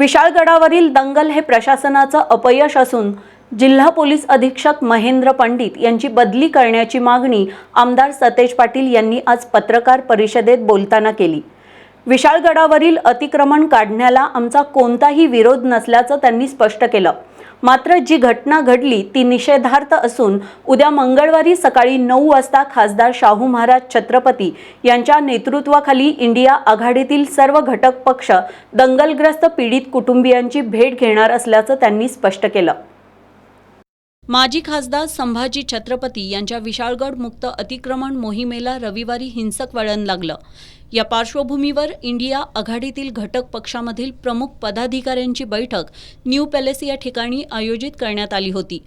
विशाळगडावरील दंगल हे प्रशासनाचं अपयश असून जिल्हा पोलीस अधीक्षक महेंद्र पंडित यांची बदली करण्याची मागणी आमदार सतेज पाटील यांनी आज पत्रकार परिषदेत बोलताना केली। विशाळगडावरील अतिक्रमण काढण्याला आमचा कोणताही विरोध नसल्याचं त्यांनी स्पष्ट केलं। मात्र जी घटना घडली ती निषेधार्थ असून उद्या मंगळवारी सकाळी 9 वाजता खासदार शाहू महाराज छत्रपती यांच्या नेतृत्वाखाली इंडिया आघाडीतील सर्व घटक पक्ष दंगलग्रस्त पीडित कुटुंबियांची भेट घेणार असल्याचं त्यांनी स्पष्ट केलं। माजी खासदार संभाजी छत्रपती यांच्या विशाळगड मुक्त अतिक्रमण मोहिमेला रविवारी हिंसक वळण लागलं। या पार्श्वभूमीवर इंडिया आघाडीतील घटक पक्षामधील प्रमुख पदाधिकाऱ्यांची बैठक न्यू पॅलेस या ठिकाणी आयोजित करण्यात आली होती।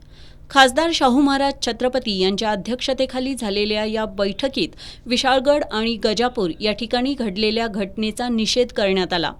खासदार शाहू महाराज छत्रपती यांच्या अध्यक्षतेखाली झालेल्या या बैठकीत विशाळगड आणि गजापूर या ठिकाणी घडलेल्या घटनेचा निषेध करण्यात आला।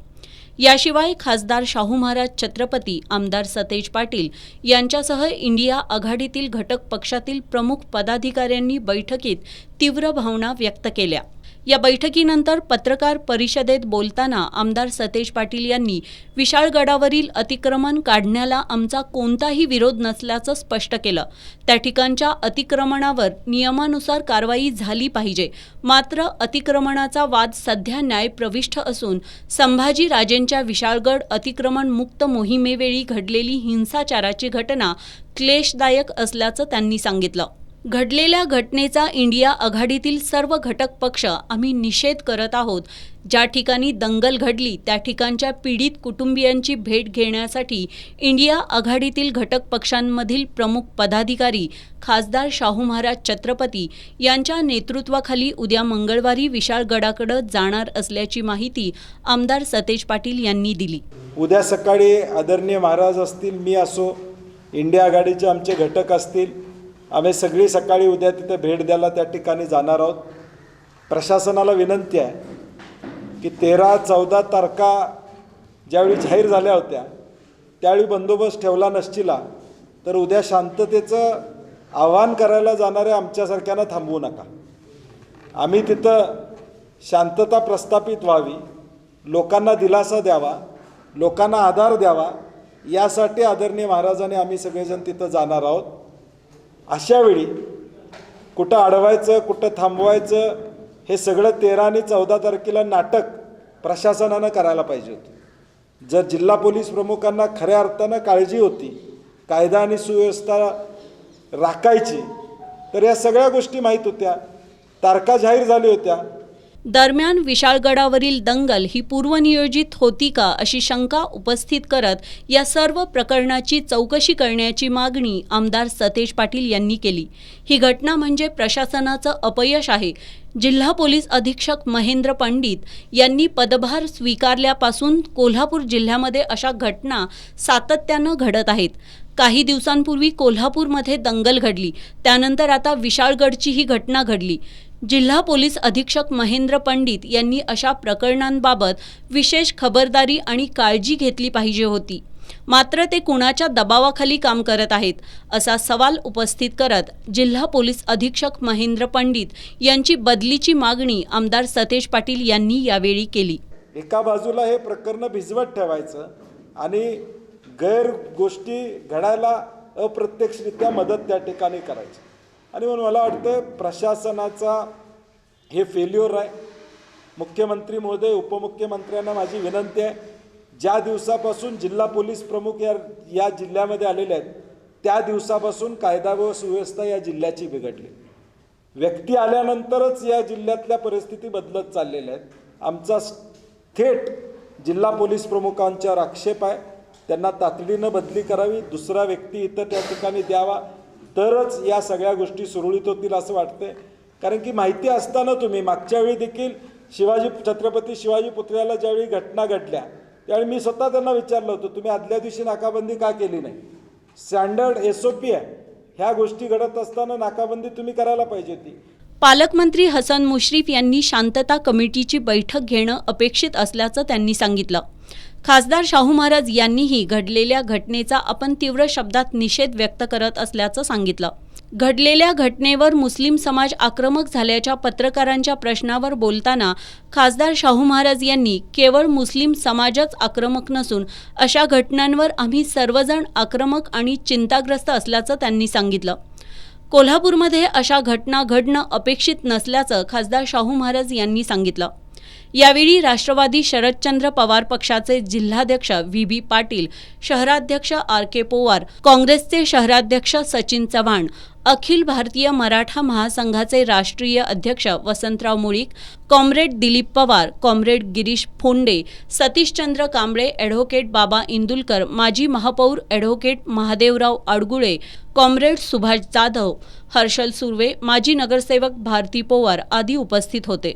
याशिवाय खासदार शाहू महाराज छत्रपती, आमदार सतेज पाटील यांच्यासह इंडिया आघाडीतील घटक पक्षातील प्रमुख पदाधिकाऱ्यांनी बैठकीत तीव्र भावना व्यक्त केल्या। या बैठकीनंतर पत्रकार परिषदेत बोलताना आमदार सतेज पाटील यांनी विशाळगडावरील अतिक्रमण काढण्याला आमचा कोणताही विरोध नसल्याचं स्पष्ट केलं। त्या ठिकाणच्या अतिक्रमणावर नियमानुसार कारवाई झाली पाहिजे। मात्र अतिक्रमणाचा वाद सध्या न्यायप्रविष्ट असून संभाजी राजेंच्या विशाळगड अतिक्रमण मुक्त मोहिमेवेळी घडलेली हिंसाचाराची घटना क्लेशदायक असल्याचं त्यांनी सांगितलं। घडलेल्या घटनेचा इंडिया आघाडीतील सर्व घटक पक्ष आम्ही निषेध करत आहोत। ज्या ठिकाणी दंगल घडली त्या ठिकाणच्या पीडित कुटुंबियांची भेट घेण्यासाठी इंडिया आघाडीतील घटक पक्षांमधील प्रमुख पदाधिकारी खासदार शाहू महाराज छत्रपती यांच्या नेतृत्वाखाली उद्या मंगळवारी विशाळगडाकडे जाणार असल्याची माहिती आमदार सतेज पाटील यांनी दिली। उद्या सकाळी आदरणीय महाराज असतील, मी असो, इंडिया आघाडीचे आमचे घटक असतील, आम्ही सगळी सकाळी उद्या तिथे भेट द्यायला त्या ठिकाणी जाणार आहोत। प्रशासनाला विनंती आहे की 13-14 तारखा ज्यावेळी जाहीर झाल्या होत्या त्यावेळी बंदोबस्त ठेवला नसचिला तर उद्या शांततेचं आवाहन करायला जाणाऱ्या आमच्यासारख्यांना थांबवू नका। आम्ही तिथं शांतता प्रस्थापित व्हावी, लोकांना दिलासा द्यावा, लोकांना आधार द्यावा, यासाठी आदरणीय महाराजांनी आम्ही सगळेजण तिथं जाणार आहोत। अशावेळी कुठं अडवायचं, कुठं थांबवायचं, हे सगळं 13 आणि 14 तारखेला नाटक प्रशासनानं करायला पाहिजे होतं। जर जिल्हा पोलीस प्रमुखांना खऱ्या अर्थानं काळजी होती, कायदा आणि सुव्यवस्था राखायची, तर या सगळ्या गोष्टी माहीत होत्या, तारखा जाहीर झाल्या होत्या। दरम्यान विशाळगडावरील दंगल ही पूर्वनियोजित होती का अशी शंका उपस्थित करत या सर्व प्रकरणाची चौकशी करण्याची मागणी आमदार सतेज पाटील यांनी केली। ही घटना म्हणजे प्रशासनाचं अपयश आहे। जिल्हा पोलीस अधीक्षक महेंद्र पंडित यांनी पदभार स्वीकारल्यापासून कोल्हापूर जिल्ह्यामध्ये अशा घटना सातत्यानं घडत आहेत। काही दिवसांपूर्वी कोल्हापूरमध्ये दंगल घडली, त्यानंतर आता विशाळगडची ही घटना घडली। जिल्हा पोलीस अधीक्षक महेंद्र पंडित यांनी अशा प्रकरणांबाबत विशेष खबरदारी आणि काळजी घेतली पाहिजे होती। मात्र ते कुणाच्या दबावाखाली काम करत आहेत असा सवाल उपस्थित करत जिल्हा पोलीस अधीक्षक महेंद्र पंडित यांची बदलीची मागणी आमदार सतेज पाटील यांनी यावेळी केली। एका बाजूला हे प्रकरण भिजवत ठेवायचं आणि गैर गोष्टी घडायला अप्रत्यक्षरित्या मदत त्या ठिकाणी करायची, आणि म्हणून मला वाटतं प्रशासनाचा हे फेल्युअर आहे। मुख्यमंत्री महोदय, उपमुख्यमंत्र्यांना माझी विनंती आहे, ज्या दिवसापासून जिल्हा पोलीस प्रमुख या जिल्ह्यामध्ये आलेले आहेत त्या दिवसापासून कायदा व सुव्यवस्था या जिल्ह्याची बिघडली। व्यक्ती आल्यानंतरच या जिल्ह्यातल्या परिस्थिती बदलत चाललेल्या आहेत। आमचा थेट जिल्हा पोलीस प्रमुखांच्यावर आक्षेप आहे, त्यांना तातडीनं बदली करावी, दुसरा व्यक्ती इथं त्या ठिकाणी द्यावा, तरच या सगळ्या गोष्टी सुरळीत होतील असं वाटतंय। कारण की माहिती असताना तुम्ही मागच्या वेळी देखील छत्रपती शिवाजी पुतळ्याला ज्यावेळी घटना घडल्या त्यावेळी मी स्वतः त्यांना विचारलं होतं, तुम्ही आदल्या दिवशी नाकाबंदी का केली नाही? स्टँडर्ड SOP आहे, ह्या गोष्टी घडत असताना नाकाबंदी तुम्ही करायला पाहिजे होती। पालकमंत्री हसन मुश्रीफ यांनी शांतता कमिटीची बैठक घेणं अपेक्षित असल्याचं त्यांनी सांगितलं। खासदार शाहू महाराज यांनीही घडलेल्या घटनेचा आपण तीव्र शब्दात निषेध व्यक्त करत असल्याचं सांगितलं। घडलेल्या घटनेवर मुस्लिम समाज आक्रमक झाल्याच्या पत्रकारांच्या प्रश्नावर बोलताना खासदार शाहू महाराज यांनी केवळ मुस्लिम समाजच आक्रमक नसून अशा घटनांवर आम्ही सर्वजण आक्रमक आणि चिंताग्रस्त असल्याचं त्यांनी सांगितलं. कोल्हापूरमध्ये अशा घटना घडणं अपेक्षित नसल्याचं खासदार शाहू महाराज यांनी सांगितलं. यावेळी राष्ट्रवादी शरदचंद्र पवार पक्षाचे जिल्हाध्यक्ष व्ही. पाटील, शहराध्यक्ष आर. पवार, काँग्रेसचे शहराध्यक्ष सचिन चव्हाण, अखिल भारतीय मराठा महासंघाचे राष्ट्रीय अध्यक्ष Vasantrao Mulik, comrade Dilip Pawar, comrade Girish Phonde, Satishchandra Kamble, advocate Baba Indulkar, माजी महापौर ॲडव्होकेट महादेवराव आडगुळे, कॉम्रेड सुभाष जाधव, हर्षल सुर्वे, माजी नगरसेवक भारती पवार आदी उपस्थित होते.